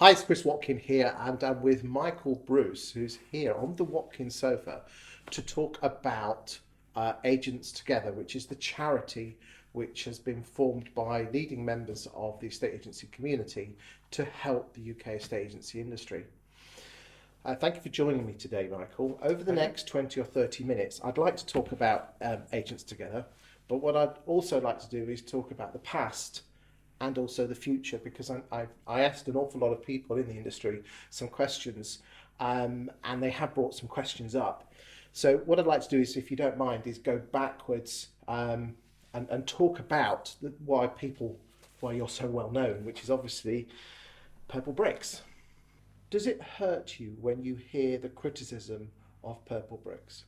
Hi, it's Chris Watkin here, and I'm with Michael Bruce, who's here on the Watkin sofa to talk about Agents Together, which is the charity which has been formed by leading members of the estate agency community to help the UK estate agency industry. Thank you for joining me today, Michael. Over the next 20 or 30 minutes, I'd like to talk about Agents Together, but what I'd also like to do is talk about the past and also the future, because I asked an awful lot of people in the industry some questions, and they have brought some questions up. So what I'd like to do is, if you don't mind, is go backwards and talk about why you're so well known, which is obviously Purplebricks. Does it hurt you when you hear the criticism of Purplebricks?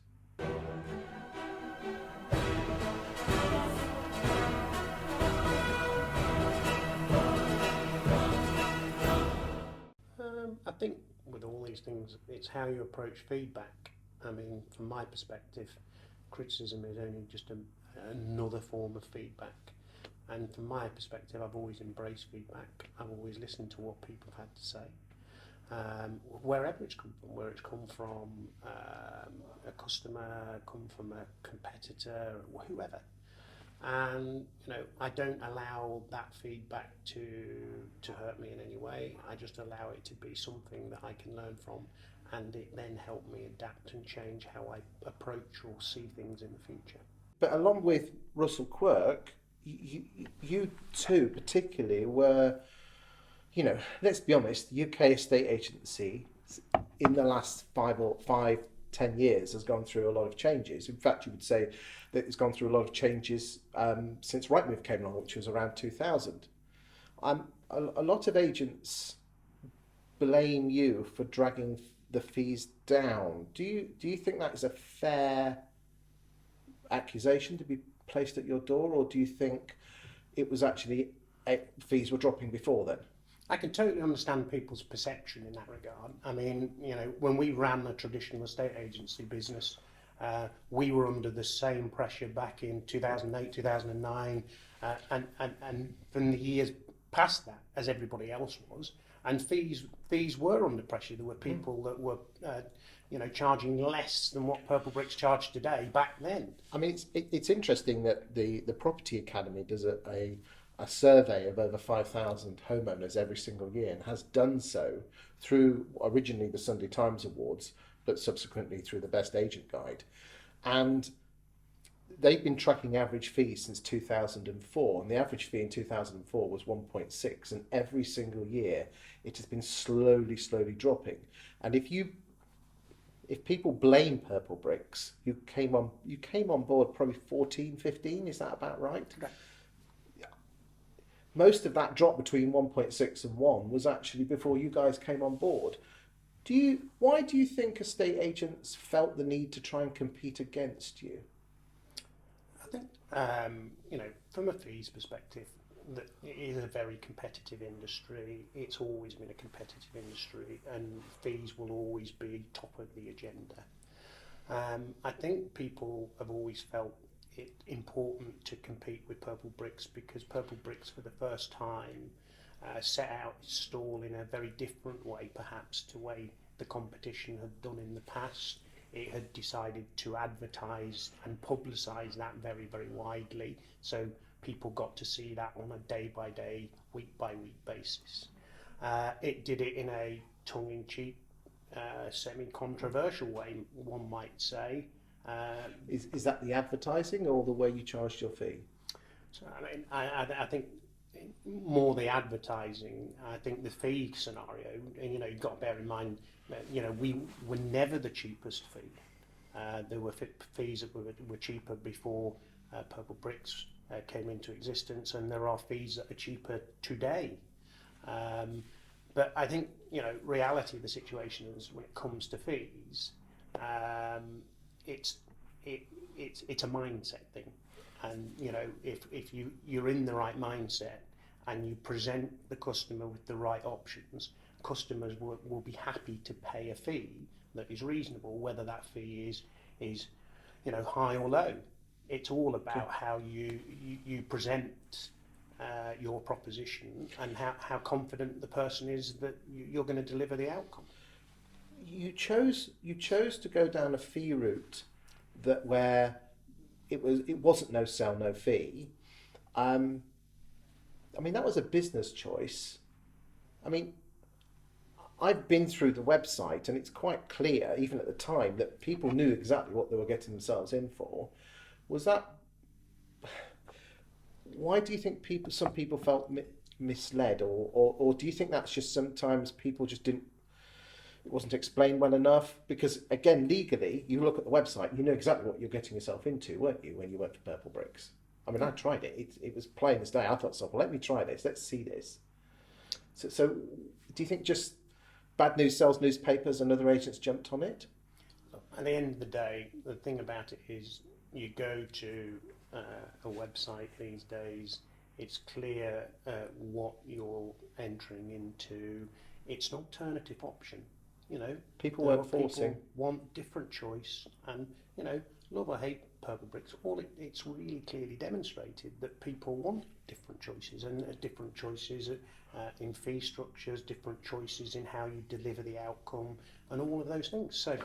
I think with all these things, it's how you approach feedback. I mean, from my perspective, criticism is only just another form of feedback. And from my perspective, I've always embraced feedback. I've always listened to what people have had to say. Wherever it's come from, where it's come from a customer, come from a competitor, whoever. And I don't allow that feedback to hurt me in any way. I just allow it to be something that I can learn from, and it then help me adapt and change how I approach or see things in the future. But along with Russell Quirk, you two particularly were, let's be honest, the UK estate agency in the last 10 years has gone through a lot of changes. In fact, you would say that it's gone through a lot of changes since Rightmove came along, which was around 2000. A lot of agents blame you for dragging the fees down. Do you think that is a fair accusation to be placed at your door, or do you think it was actually fees were dropping before then? I can totally understand people's perception in that regard. I mean, when we ran a traditional estate agency business, we were under the same pressure back in 2008, 2009, and from the years past that, as everybody else was. And fees were under pressure. There were people that were, charging less than what Purplebricks charged today back then. I mean, it's interesting that the Property Academy does a survey of over 5,000 homeowners every single year, and has done so through originally the Sunday Times Awards, but subsequently through the Best Agent Guide. And they've been tracking average fees since 2004, and the average fee in 2004 was 1.6, and every single year it has been slowly dropping. And if people blame Purplebricks, you came on board probably 14, 15, is that about right? Right. Most of that drop between 1.6 and 1 was actually before you guys came on board. Why do you think estate agents felt the need to try and compete against you? I think, from a fees perspective, that it is a very competitive industry. It's always been a competitive industry, and fees will always be top of the agenda. I think people have always felt it important to compete with Purplebricks, because Purplebricks for the first time set out its stall in a very different way perhaps to the way the competition had done in the past. It had decided to advertise and publicise that very, very widely, so people got to see that on a day-by-day, week-by-week basis. It did it in a tongue-in-cheek, semi-controversial way, one might say. Is that the advertising or the way you charged your fee? So I think more the advertising. I think the fee scenario, you've got to bear in mind that we were never the cheapest fee. There were fees that were cheaper before Purplebricks came into existence, and there are fees that are cheaper today. But I think reality of the situation is, when it comes to fees, it's a mindset thing, and if you're in the right mindset and you present the customer with the right options, customers will be happy to pay a fee that is reasonable, whether that fee is high or low. It's all about how you present your proposition and how confident the person is that you're going to deliver the outcome. You chose to go down a fee route where it wasn't no sell, no fee. I mean, that was a business choice. I mean, I've been through the website and it's quite clear, even at the time, that people knew exactly what they were getting themselves in for. Was that, why do you think some people felt misled, or do you think that's just sometimes people just didn't, it wasn't explained well enough? Because again, legally, you look at the website, you know exactly what you're getting yourself into, weren't you, when you went for Purplebricks? I mean, I tried it. It was plain as day. I thought, so, well, let me try this. Let's see this. So do you think just bad news sells newspapers and other agents jumped on it? At the end of the day, the thing about it is you go to a website these days, it's clear what you're entering into. It's an alternative option. You know, people weren't forcing. People want different choice, and you know, love or hate Purplebricks, it's really clearly demonstrated that people want different choices, and different choices in fee structures, different choices in how you deliver the outcome, and all of those things. So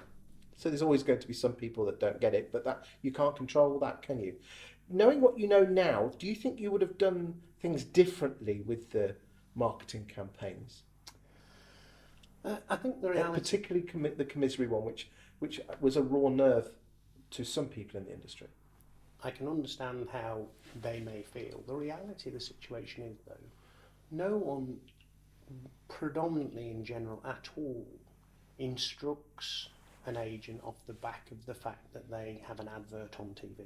there's always going to be some people that don't get it, but that you can't control that, can you? Knowing what you know now, do you think you would have done things differently with the marketing campaigns? I think the reality, particularly the commissary one, which was a raw nerve to some people in the industry. I can understand how they may feel. The reality of the situation is, though, no one, predominantly in general at all, instructs an agent off the back of the fact that they have an advert on TV.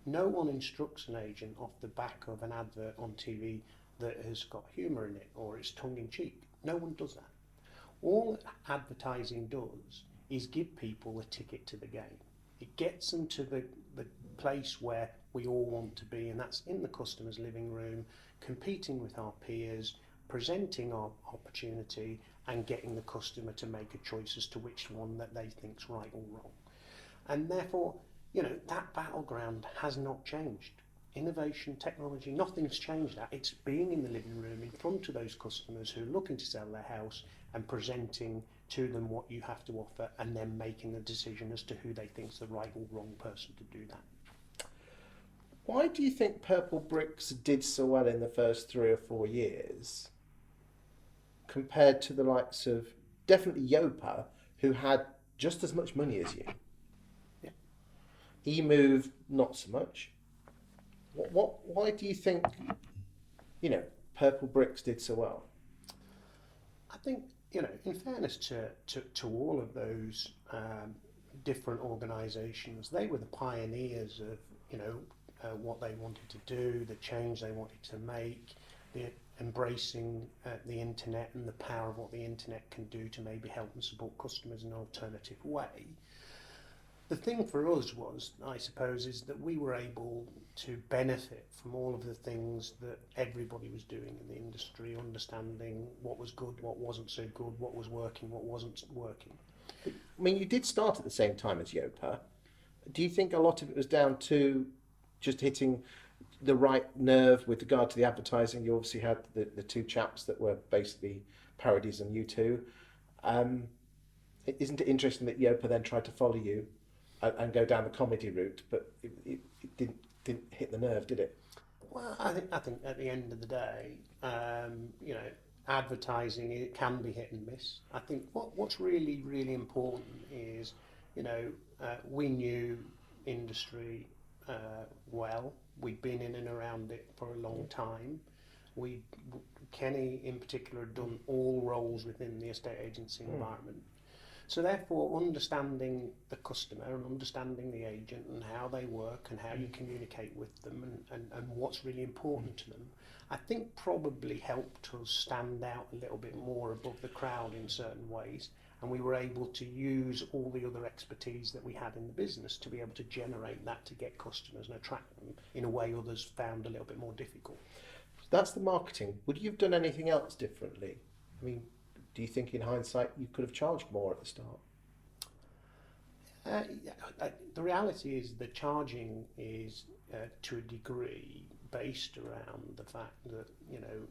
No one instructs an agent off the back of an advert on TV that has got humour in it or it's tongue-in-cheek. No one does that. All advertising does is give people a ticket to the game. It gets them to the place where we all want to be, and that's in the customer's living room, competing with our peers, presenting our opportunity, and getting the customer to make a choice as to which one that they think's right or wrong. And therefore, you know, that battleground has not changed. Innovation, technology, nothing's changed that. It's being in the living room in front of those customers who are looking to sell their house and presenting to them what you have to offer, and then making a decision as to who they think is the right or wrong person to do that. Why do you think Purplebricks did so well in the first 3 or 4 years compared to the likes of definitely Yopa, who had just as much money as you? Yeah. eMove, not so much. Why do you think, you know, Purplebricks did so well? I think, you know, in fairness to all of those different organisations, they were the pioneers of, you know, what they wanted to do, the change they wanted to make, the embracing the internet and the power of what the internet can do to maybe help and support customers in an alternative way. The thing for us was, I suppose, is that we were able to benefit from all of the things that everybody was doing in the industry, understanding what was good, what wasn't so good, what was working, what wasn't working. I mean, you did start at the same time as Yopa. Do you think a lot of it was down to just hitting the right nerve with regard to the advertising? You obviously had the two chaps that were basically parodies on you two. Isn't it interesting that Yopa then tried to follow you and go down the comedy route, but it didn't hit the nerve, did it? Well, I think at the end of the day, you know, advertising, it can be hit and miss. I think what's really, really important is, you know, we knew industry well. We'd been in and around it for a long time. Kenny in particular had done all roles within the estate agency environment. So therefore, understanding the customer and understanding the agent and how they work and how you communicate with them and what's really important to them, I think probably helped us stand out a little bit more above the crowd in certain ways. And we were able to use all the other expertise that we had in the business to be able to generate that to get customers and attract them in a way others found a little bit more difficult. That's the marketing. Would you have done anything else differently? I mean, do you think in hindsight you could have charged more at the start? The reality is that charging is to a degree based around the fact that, you know,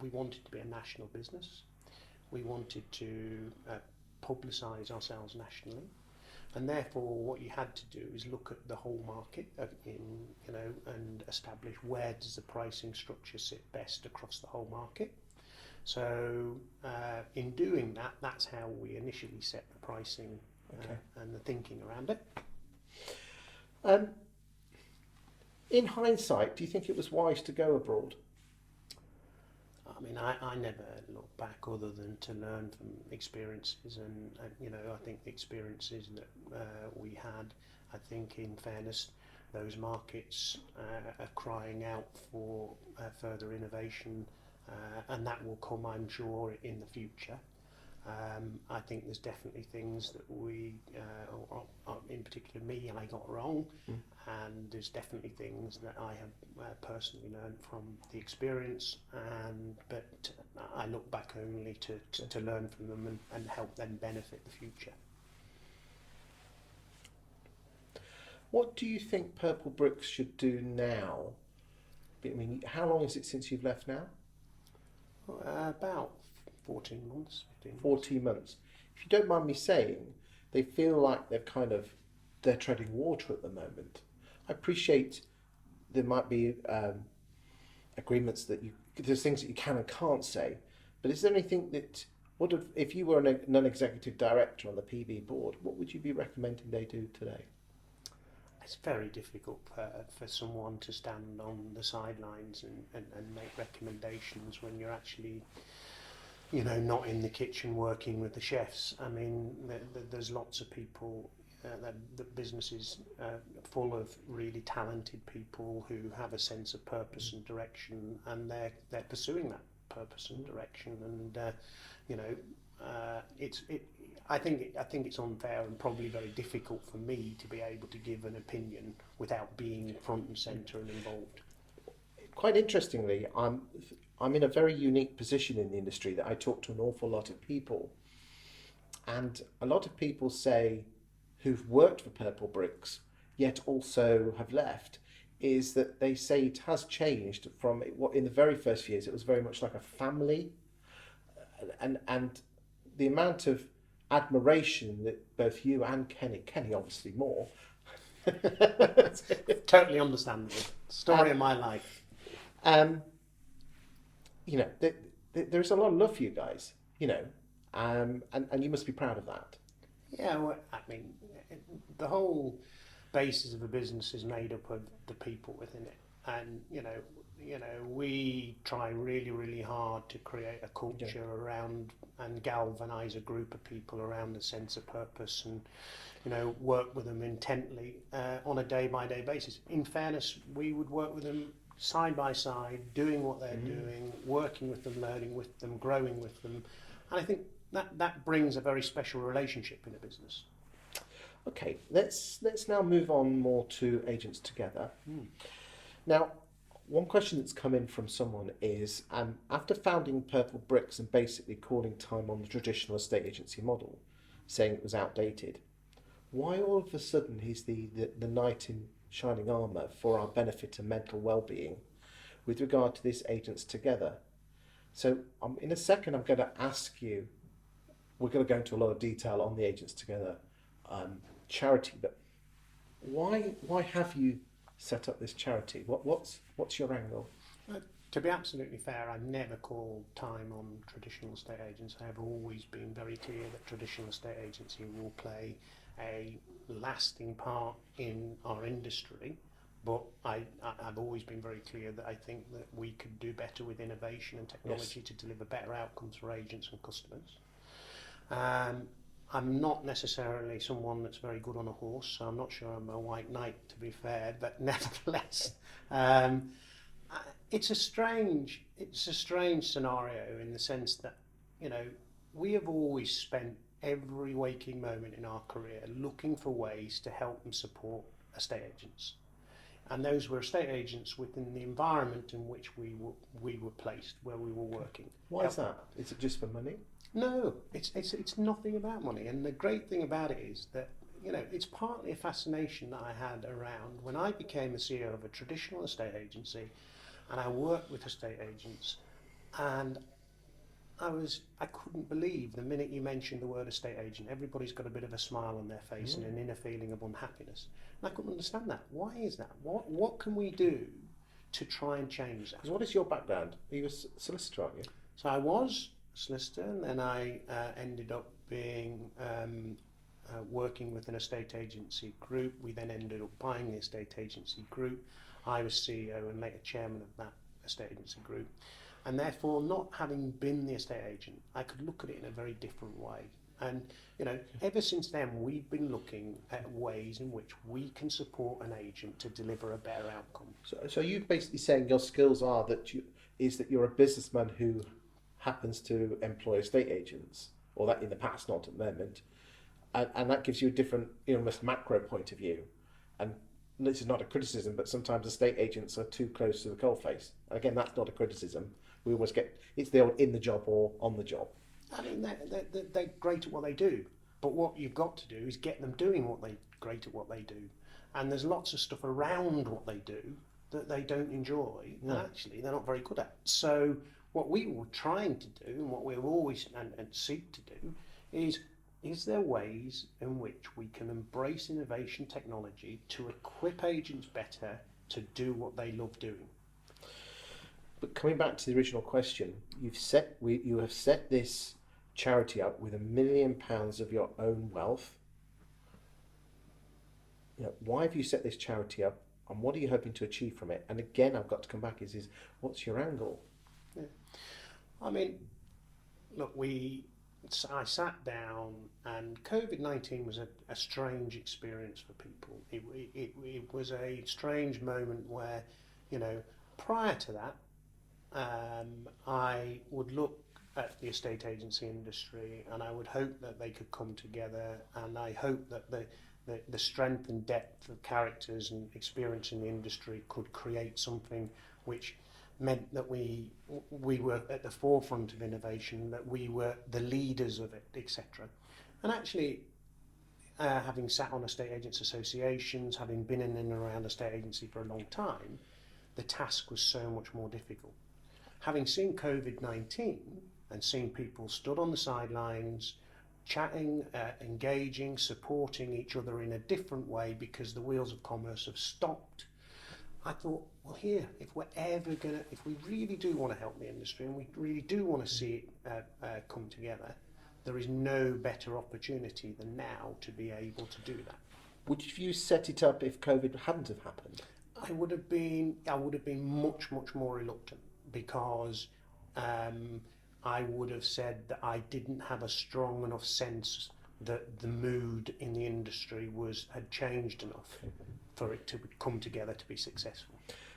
we wanted to be a national business. We wanted to publicise ourselves nationally, and therefore what you had to do is look at the whole market and establish where does the pricing structure sit best across the whole market. So in doing that, that's how we initially set the pricing and the thinking around it. In hindsight, do you think it was wise to go abroad? I mean, I never look back other than to learn from experiences, and you know, I think the experiences that we had, I think in fairness, those markets are crying out for further innovation, and that will come, I'm sure, in the future. I think there's definitely things that we, in particular me, I got wrong, and there's definitely things that I have personally learned from the experience, but I look back only to learn from them and help them benefit the future. What do you think Purplebricks should do now? I mean, how long is it since you've left now? About 14 months, 15 months. 14 months. If you don't mind me saying, they feel like they're treading water at the moment. I appreciate there might be agreements that there's things that you can and can't say, but is there anything that, if you were a non-executive director on the PB board, what would you be recommending they do today? It's very difficult for someone to stand on the sidelines and make recommendations when you're actually, you know, not in the kitchen working with the chefs. I mean, there's lots of people, the business is full of really talented people who have a sense of purpose and direction, and they're pursuing that purpose and direction. And you know, I think it's unfair and probably very difficult for me to be able to give an opinion without being front and centre and involved. Quite interestingly, I'm in a very unique position in the industry that I talk to an awful lot of people, and a lot of people say who've worked for Purplebricks yet also have left, is that they say it has changed from what in the very first years it was very much like a family, and the amount of admiration that both you and Kenny obviously more, totally understandable. Story of my life. You know, there's a lot of love for you guys, you know, and you must be proud of that. Yeah, well, I mean, the whole basis of a business is made up of the people within it, and you know, we try really, really hard to create a culture around and galvanise a group of people around a sense of purpose, and you know, work with them intently on a day-by-day basis. In fairness, we would work with them side by side, doing what they're doing, working with them, learning with them, growing with them, and I think that brings a very special relationship in a business. Okay, let's now move on more to AgentsTogether. Now, one question that's come in from someone is, after founding Purplebricks and basically calling time on the traditional estate agency model, saying it was outdated, why all of a sudden he's the knight in shining armour for our benefit and mental well-being with regard to this AgentsTogether? So in a second I'm going to ask you, we're going to go into a lot of detail on the AgentsTogether charity, but why have you set up this charity? What's your angle? To be absolutely fair, I've never called time on traditional estate agents. I have always been very clear that traditional estate agency will play a lasting part in our industry, but I've always been very clear that I think that we could do better with innovation and technology to deliver better outcomes for agents and customers. I'm not necessarily someone that's very good on a horse, so I'm not sure I'm a white knight, to be fair, but nevertheless, it's a strange scenario in the sense that, you know, we have always spent every waking moment in our career looking for ways to help and support estate agents, and those were estate agents within the environment in which we were placed, where we were working. Why is that? Is it just for money? No, it's nothing about money, and the great thing about it is that it's partly a fascination that I had around when I became a CEO of a traditional estate agency, and I worked with estate agents, and I couldn't believe the minute you mentioned the word estate agent, everybody's got a bit of a smile on their face and an inner feeling of unhappiness. And I couldn't understand that. Why is that? What can we do to try and change that? Because what is your background? Are you a solicitor, aren't you? So I was a solicitor, and then I ended up being working with an estate agency group. We then ended up buying the estate agency group. I was CEO and later chairman of that estate agency group. And therefore, not having been the estate agent, I could look at it in a very different way. And, ever since then, we've been looking at ways in which we can support an agent to deliver a better outcome. So you're basically saying your skills are that you're a businessman who happens to employ estate agents, or that in the past, not at the moment, and that gives you a different, almost macro point of view. And this is not a criticism, but sometimes estate agents are too close to the coalface. Again, that's not a criticism. We always it's the old in the job or on the job. I mean, they're great at what they do, but what you've got to do is get them doing great at what they do. And there's lots of stuff around what they do that they don't enjoy, and actually they're not very good at. So what we were trying to do, and what we always and seek to do, is there ways in which we can embrace innovation technology to equip agents better to do what they love doing? But coming back to the original question, you have set this charity up with £1 million of your own wealth. Why have you set this charity up, and what are you hoping to achieve from it? And again, I've got to come back. Is what's your angle? Yeah. I mean, look, I sat down, and COVID-19 was a strange experience for people. It was a strange moment where, prior to that, I would look at the estate agency industry and I would hope that they could come together, and I hope that the strength and depth of characters and experience in the industry could create something which meant that we were at the forefront of innovation, that we were the leaders of it, etc. And actually, having sat on estate agents associations, having been in and around estate agency for a long time, the task was so much more difficult. Having seen COVID-19 and seen people stood on the sidelines, chatting, engaging, supporting each other in a different way because the wheels of commerce have stopped, I thought, well, if we really do want to help the industry and we really do want to see it come together, there is no better opportunity than now to be able to do that. Would you set it up if COVID hadn't have happened? I would have been much more reluctant, because I would have said that I didn't have a strong enough sense that the mood in the industry had changed enough for it to come together to be successful.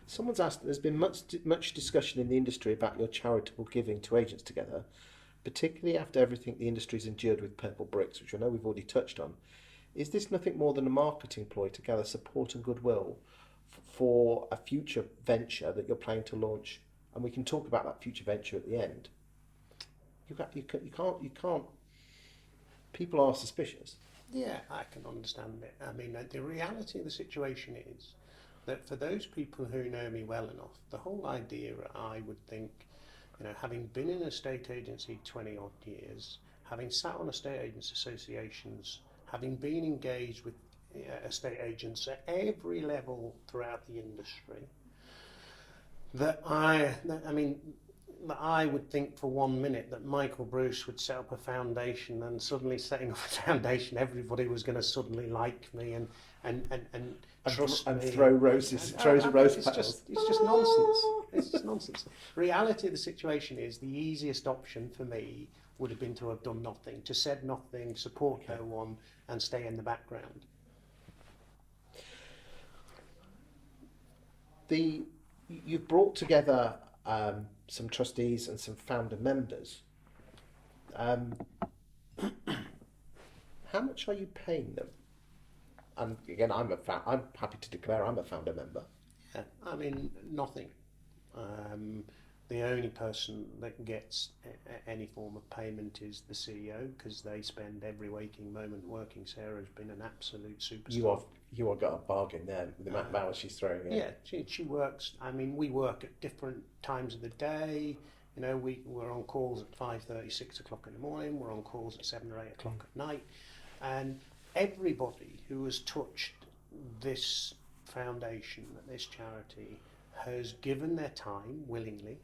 Someone's asked, there's been much discussion in the industry about your charitable giving to AgentsTogether, particularly after everything the industry's endured with Purplebricks, which I know we've already touched on. Is this nothing more than a marketing ploy to gather support and goodwill for a future venture that you're planning to launch? And we can talk about that future venture at the end. You can't. People are suspicious. Yeah, I can understand it. I mean, the reality of the situation is that for those people who know me well enough, the whole idea, I would think, having been in a estate agency 20 odd years, having sat on estate agents associations, having been engaged with estate agents at every level throughout the industry, that I would think for 1 minute that Michael Bruce would set up a foundation, and suddenly setting up a foundation, everybody was going to suddenly like me and trust me. Throw roses, throws rose petals. It's just nonsense. It's just nonsense. Reality of the situation is the easiest option for me would have been to have done nothing, to said nothing, support no one, and stay in the background. You've brought together some trustees and some founder members. How much are you paying them? And again, I'm happy to declare I'm a founder member. Yeah, I mean, nothing. the only person that gets any form of payment is the CEO, because they spend every waking moment working. Sarah's been an absolute superstar. You have got a bargain there with the amount of hours she's throwing in. Yeah, she works. I mean, we work at different times of the day. You know, we're on calls at 5:30, 6 o'clock in the morning. We're on calls at 7 or 8 o'clock at night. And everybody who has touched this foundation, this charity, has given their time willingly.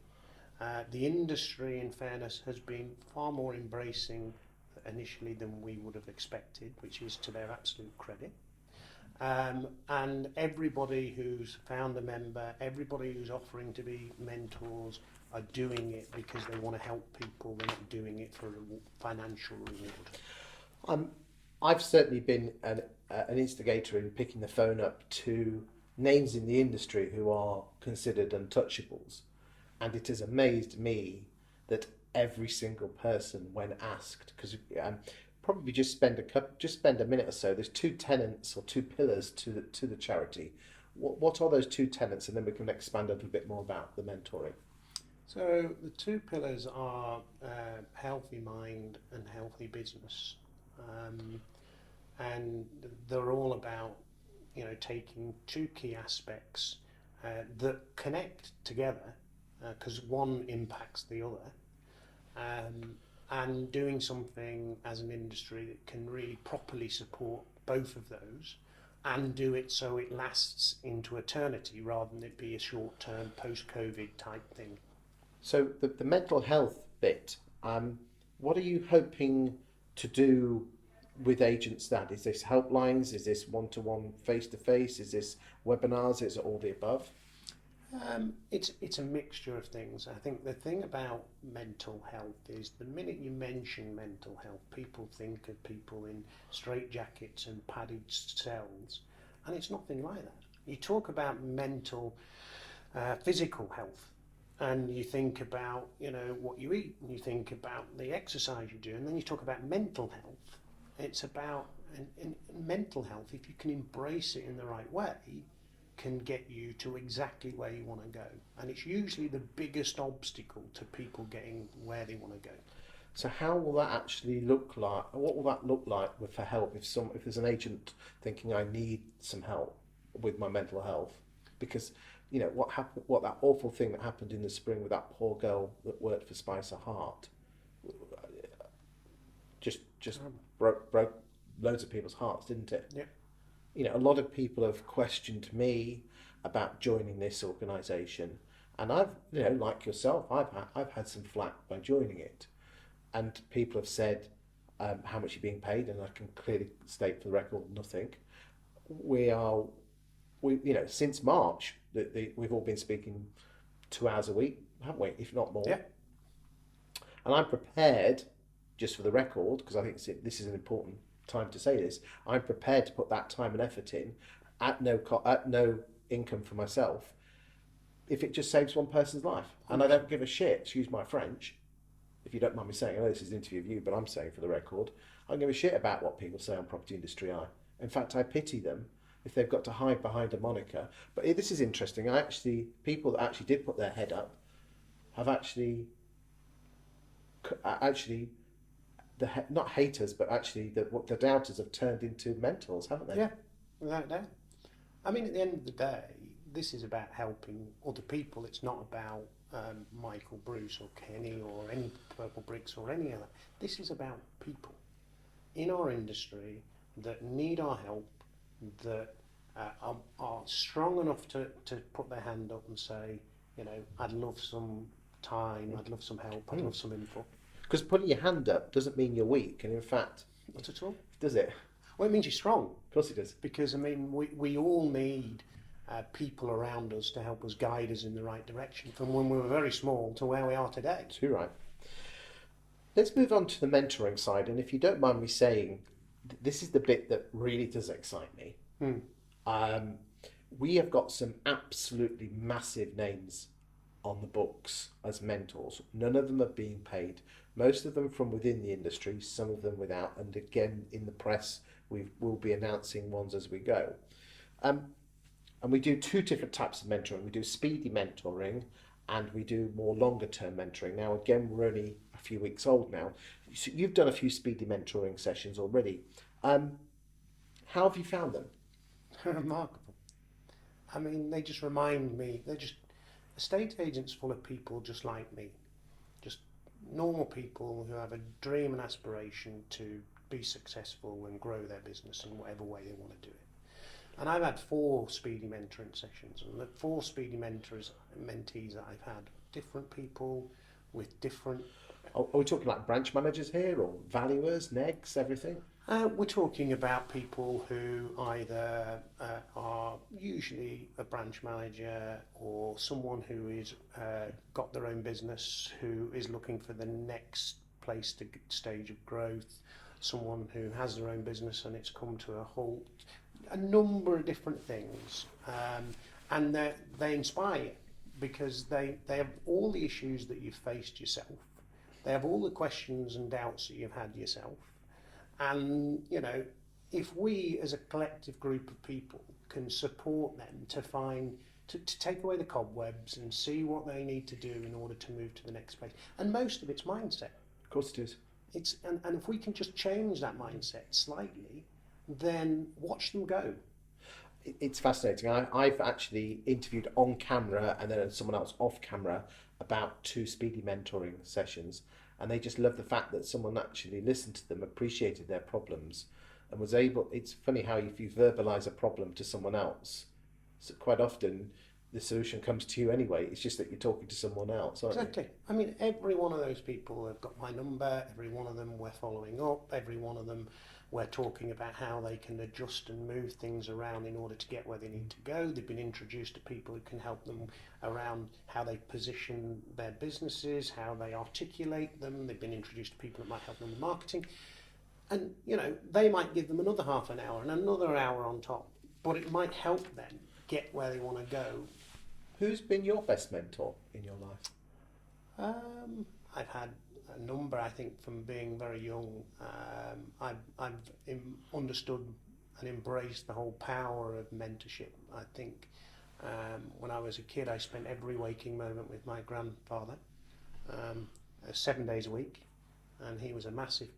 The industry, in fairness, has been far more embracing initially than we would have expected, which is to their absolute credit. And everybody who's found a member, everybody who's offering to be mentors, are doing it because they want to help people. They're not doing it for a financial reward. I've certainly been an instigator in picking the phone up to names in the industry who are considered untouchables, and it has amazed me that every single person, when asked, because probably just spend a minute or so. There's two tenets or two pillars to the charity. What are those two tenets, and then we can expand a little bit more about the mentoring. So the two pillars are healthy mind and healthy business, and they're all about, you know, taking two key aspects that connect together, because one impacts the other, and doing something as an industry that can really properly support both of those and do it so it lasts into eternity rather than it be a short-term post-COVID type thing. So the mental health bit, what are you hoping to do with AgentsTogether? Is this helplines? Is this one-to-one, face-to-face? Is this webinars? Is it all the above? It's a mixture of things. I think the thing about mental health is the minute you mention mental health, people think of people in straitjackets and padded cells, and it's nothing like that. You talk about mental, physical health, and you think about, you know, what you eat, and you think about the exercise you do, and then you talk about mental health. It's about in mental health, if you can embrace it in the right way, can get you to exactly where you want to go. And it's usually the biggest obstacle to people getting where they want to go. So how will that actually look like? What will that look like for help if there's an agent thinking I need some help with my mental health? Because, you know, what that awful thing that happened in the spring with that poor girl that worked for Spicer Heart just broke loads of people's hearts, didn't it? Yeah. You know, a lot of people have questioned me about joining this organisation, and I've, you know, like yourself, I've had some flack by joining it, and people have said, how much you're being paid, and I can clearly state for the record, nothing. We you know, since March, we've all been speaking 2 hours a week, haven't we? If not more. Yeah. And I'm prepared, just for the record, because I think this is an important time to say this, I'm prepared to put that time and effort in at no income for myself if it just saves one person's life. And I don't give a shit, excuse my French, if you don't mind me saying, I know this is an interview of you, but I'm saying for the record, I don't give a shit about what people say on property industry. In fact, I pity them if they've got to hide behind a moniker. But this is interesting. People that actually did put their head up have actually not haters, but actually the doubters have turned into mentors, haven't they? Yeah, without doubt. I mean, at the end of the day, this is about helping other people. It's not about Michael, Bruce, or Kenny, or any Purplebricks, or any other. This is about people in our industry that need our help, that are strong enough to put their hand up and say, you know, I'd love some time, I'd love some help, I'd love some info. Because putting your hand up doesn't mean you're weak, and in fact, Not at all. does it? Well, it means you're strong. Of course it does. Because, I mean, we all need people around us to help us guide us in the right direction from when we were very small to where we are today. Too right. Let's move on to the mentoring side, and if you don't mind me saying, this is the bit that really does excite me. We have got some absolutely massive names on the books as mentors. None of them are being paid. Most of them from within the industry, some of them without, and again in the press we'll be announcing ones as we go. And we do two different types of mentoring. We do speedy mentoring and we do more longer term mentoring. Now, again, we're only a few weeks old now. So you've done a few speedy mentoring sessions already. How have you found them? Remarkable. I mean, they just remind me, they're just estate agents full of people just like me, just normal people who have a dream and aspiration to be successful and grow their business in whatever way they want to do it. And I've had 4 speedy mentoring sessions, and the 4 speedy mentees that I've had, different people with different. Are we talking like branch managers here, or valuers, negs, everything? We're talking about people who either are usually a branch manager or someone who is got their own business, who is looking for the next stage of growth, someone who has their own business and it's come to a halt, a number of different things, and they inspire you because they have all the issues that you've faced yourself, they have all the questions and doubts that you've had yourself. And, you know, if we as a collective group of people can support them to take away the cobwebs and see what they need to do in order to move to the next place. And most of it's mindset. Of course it is. And if we can just change that mindset slightly, then watch them go. It's fascinating. I've actually interviewed on camera and then someone else off camera about 2 speedy mentoring sessions, and they just love the fact that someone actually listened to them, appreciated their problems, and was able. It's funny how if you verbalise a problem to someone else, so quite often the solution comes to you anyway. It's just that you're talking to someone else, aren't Exactly. you? I mean, every one of those people have got my number. Every one of them we're following up. Every one of them we're talking about how they can adjust and move things around in order to get where they need to go. They've been introduced to people who can help them around how they position their businesses, how they articulate them. They've been introduced to people that might help them with marketing. And, you know, they might give them another half an hour and another hour on top, but it might help them get where they want to go. Who's been your best mentor in your life? I've had a number, I think, from being very young. I've understood and embraced the whole power of mentorship. I think when I was a kid, I spent every waking moment with my grandfather, 7 days a week, and he was a massive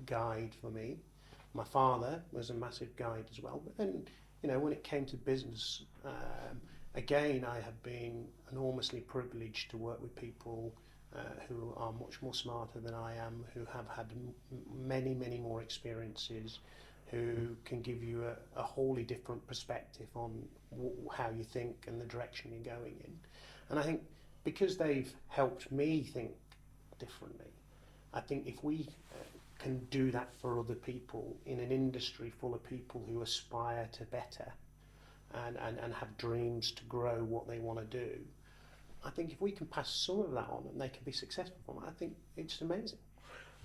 guide for me. My father was a massive guide as well. But then, you know, when it came to business, again, I have been enormously privileged to work with people who are much more smarter than I am, who have had many, many more experiences, who can give you a wholly different perspective on how you think and the direction you're going in. And I think because they've helped me think differently, I think if we can do that for other people in an industry full of people who aspire to better and have dreams to grow what they want to do, I think if we can pass some of that on and they can be successful from it, I think it's amazing.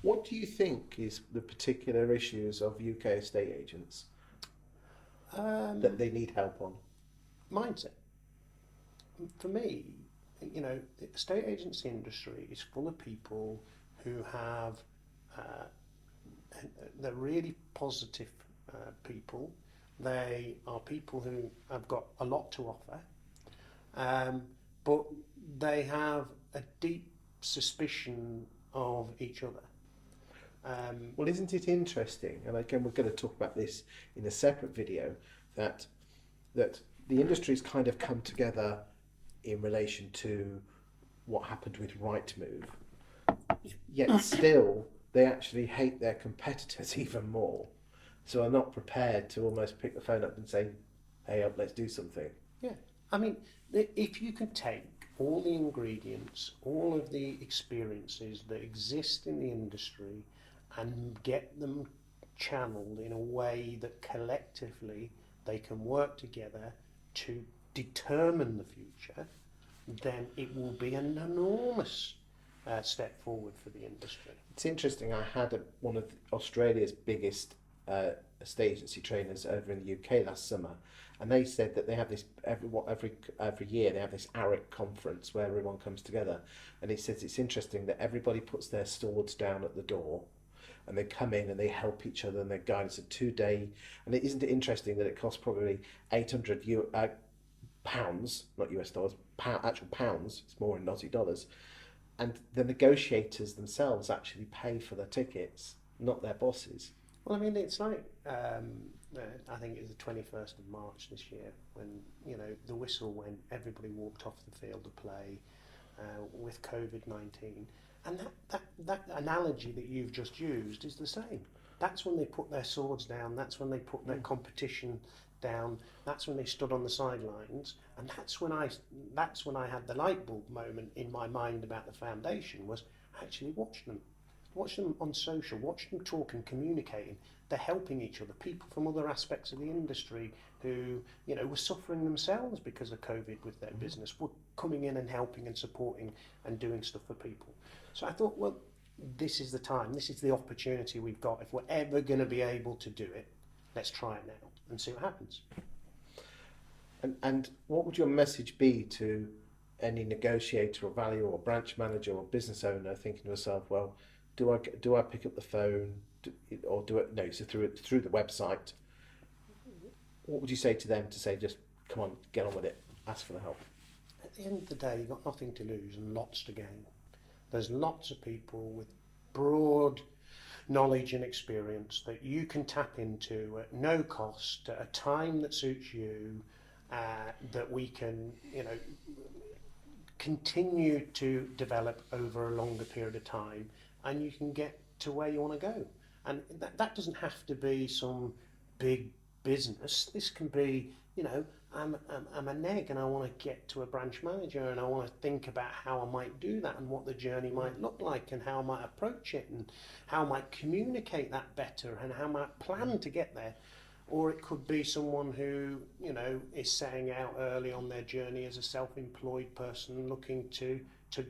What do you think is the particular issues of UK estate agents that they need help on? Mindset. For me, you know, the estate agency industry is full of people who have, they're really positive people. They are people who have got a lot to offer, but they have a deep suspicion of each other. Well, isn't it interesting? And again, we're going to talk about this in a separate video. That the industry's kind of come together in relation to what happened with Rightmove. Yet still, they actually hate their competitors even more. So are not prepared to almost pick the phone up and say, "Hey, up, let's do something." Yeah, I mean, if you can take all the ingredients, all of the experiences that exist in the industry and get them channeled in a way that collectively they can work together to determine the future, then it will be an enormous step forward for the industry. It's interesting. I had one of Australia's biggest estate agency trainers over in the UK last summer, and they said that they have this every year. They have this ARIC conference where everyone comes together, and he says it's interesting that everybody puts their swords down at the door, and they come in and they help each other and they guide. It's a 2-day, and isn't it interesting that it costs probably £800 pounds, not US dollars, actual pounds, it's more in Aussie dollars, and the negotiators themselves actually pay for their tickets, not their bosses. Well, I mean, it's like I think it was the 21st of March this year when the whistle went, everybody walked off the field of play with COVID-19, and that analogy that you've just used is the same. That's when they put their swords down. That's when they put their competition down. That's when they stood on the sidelines, and that's when I had the light bulb moment in my mind about the foundation. Was actually watch them on social, watch them talking, communicating. They're helping each other. People from other aspects of the industry who were suffering themselves because of COVID with their business were coming in and helping and supporting and doing stuff for people. So I thought, well, this is the time, this is the opportunity we've got. If we're ever going to be able to do it, let's try it now and see what happens. And what would your message be to any negotiator or value or branch manager or business owner thinking to herself, well, do I pick up the phone or do it? No, so through the website. What would you say to them to say, just come on, get on with it, ask for the help? At the end of the day, you've got nothing to lose and lots to gain. There's lots of people with broad knowledge and experience that you can tap into at no cost, at a time that suits you, that we can, continue to develop over a longer period of time, and you can get to where you want to go. And that doesn't have to be some big business. This can be, I'm a neg and I want to get to a branch manager and I want to think about how I might do that and what the journey might look like and how I might approach it and how I might communicate that better and how I might plan to get there. Or it could be someone who, is setting out early on their journey as a self-employed person looking to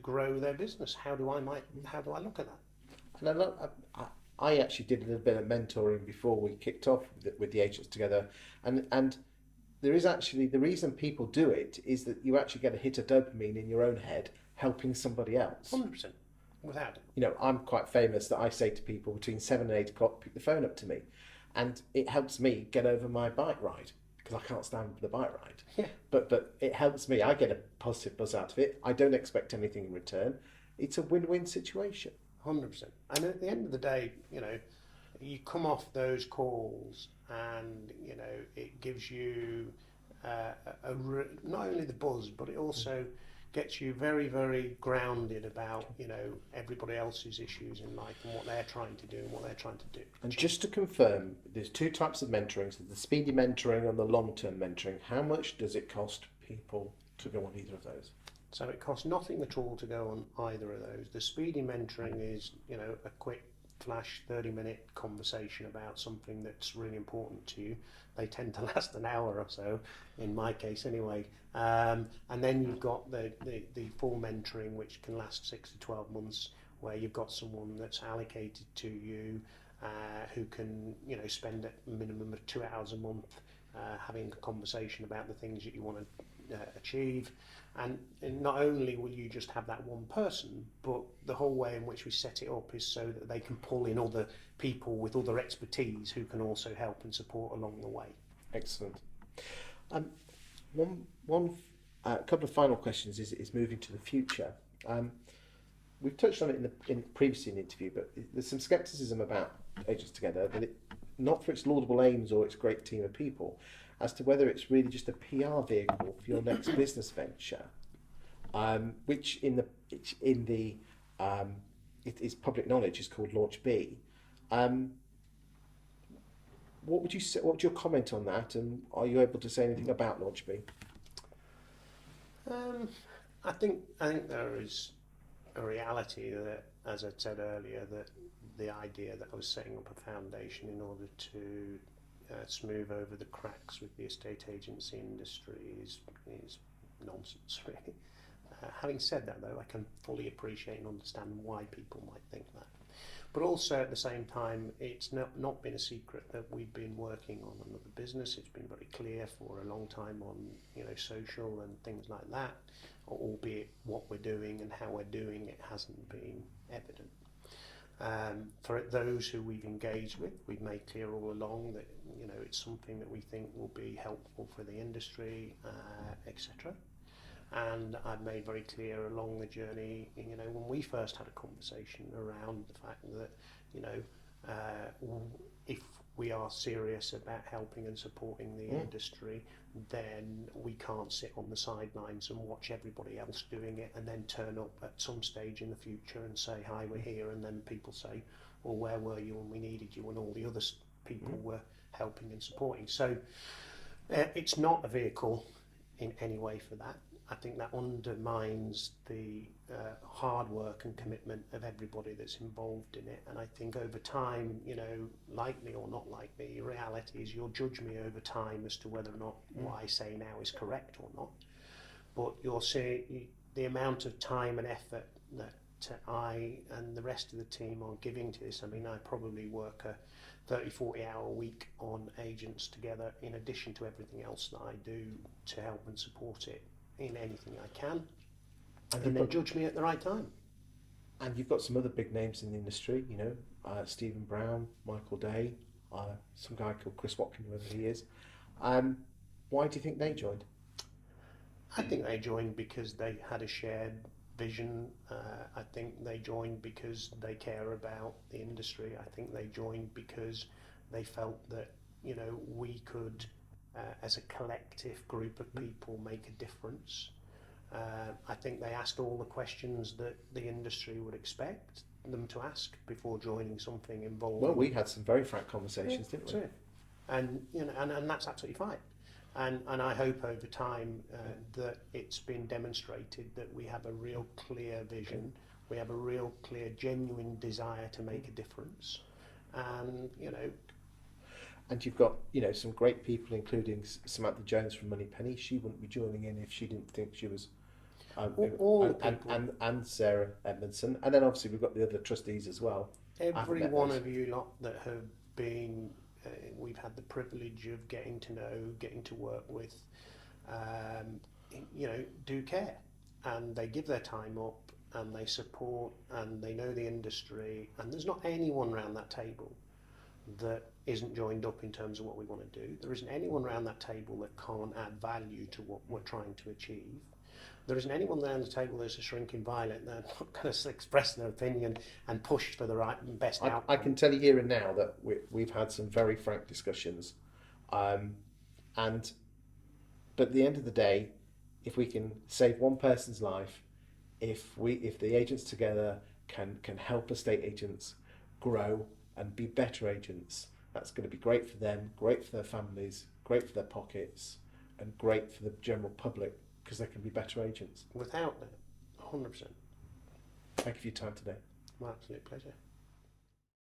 grow their business. How do I look at that? And I actually did a little bit of mentoring before we kicked off with the Agents Together, and there is actually, the reason people do it is that you actually get a hit of dopamine in your own head helping somebody else. 100%, without it. I'm quite famous that I say to people between 7 and 8 o'clock, pick the phone up to me, and it helps me get over my bike ride because I can't stand the bike ride. Yeah. But it helps me. I get a positive buzz out of it. I don't expect anything in return. It's a win-win situation. 100%. And at the end of the day, you come off those calls and, it gives you not only the buzz, but it also gets you very, very grounded about, everybody else's issues in life and what they're trying to do and what they're trying to do. And just to confirm, there's 2 types of mentoring. So the speedy mentoring and the long-term mentoring. How much does it cost people to go on either of those? So it costs nothing at all to go on either of those. The speedy mentoring is, a quick flash 30-minute conversation about something that's really important to you. They tend to last an hour or so, in my case anyway. And then you've got the full mentoring, which can last 6 to 12 months, where you've got someone that's allocated to you who can, spend a minimum of 2 hours a month having a conversation about the things that you want to achieve. And not only will you just have that one person, but the whole way in which we set it up is so that they can pull in other people with other expertise who can also help and support along the way. Excellent. One couple of final questions is moving to the future. We've touched on it in previously in the interview, but there's some skepticism about Agents Together, that not for its laudable aims or its great team of people, as to whether it's really just a PR vehicle for your next business venture, which it is public knowledge, is called LaunchB. What would you say? What would your comment on that? And are you able to say anything about LaunchB? I think there is a reality that, as I said earlier, that the idea that I was setting up a foundation in order to smooth over the cracks with the estate agency industry is nonsense, really. Having said that, though, I can fully appreciate and understand why people might think that. But also at the same time, it's not been a secret that we've been working on another business. It's been very clear for a long time on social and things like that, albeit what we're doing and how we're doing it hasn't been evident. For those who we've engaged with, we've made clear all along that it's something that we think will be helpful for the industry, etc. And I've made very clear along the journey, when we first had a conversation around the fact that, if we are serious about helping and supporting the industry, then we can't sit on the sidelines and watch everybody else doing it and then turn up at some stage in the future and say, hi, we're here, and then people say, well, where were you when we needed you, when all the other people were helping and supporting. So it's not a vehicle in any way for that. I think that undermines the hard work and commitment of everybody that's involved in it. And I think over time, like me or not like me, reality is you'll judge me over time as to whether or not what I say now is correct or not. But you'll see the amount of time and effort that I and the rest of the team are giving to this. I mean, I probably work a 30-40 hour week on AgentsTogether in addition to everything else that I do to help and support it in anything I can, and then judge me at the right time. And you've got some other big names in the industry, Stephen Brown, Michael Day, some guy called Chris Watkin, whoever he is. Why do you think they joined? I think they joined because they had a shared vision. I think they joined because they care about the industry. I think they joined because they felt that we could, as a collective group of people, make a difference. I think they asked all the questions that the industry would expect them to ask before joining something involved. Well, we had some very frank conversations, didn't we? And and that's absolutely fine. And I hope over time that it's been demonstrated that we have a real clear vision, we have a real clear, genuine desire to make a difference, and And you've got, some great people, including Samantha Jones from Moneypenny. She wouldn't be joining in if she didn't think she was. All the people. And Sarah Edmondson. And then obviously we've got the other trustees as well. Every one of you lot that have been, we've had the privilege of getting to know, getting to work with, do care. And they give their time up, and they support, and they know the industry. And there's not anyone around that table that isn't joined up in terms of what we want to do. There isn't anyone around that table that can't add value to what we're trying to achieve. There isn't anyone around the table that's a shrinking violet that not going to express their opinion and push for the right and best outcome. I can tell you here and now that we've had some very frank discussions, but at the end of the day, if we can save one person's life, if the AgentsTogether can help estate agents grow and be better agents, that's going to be great for them, great for their families, great for their pockets, and great for the general public, because they can be better agents. Without that, 100%. Thank you for your time today. My absolute pleasure.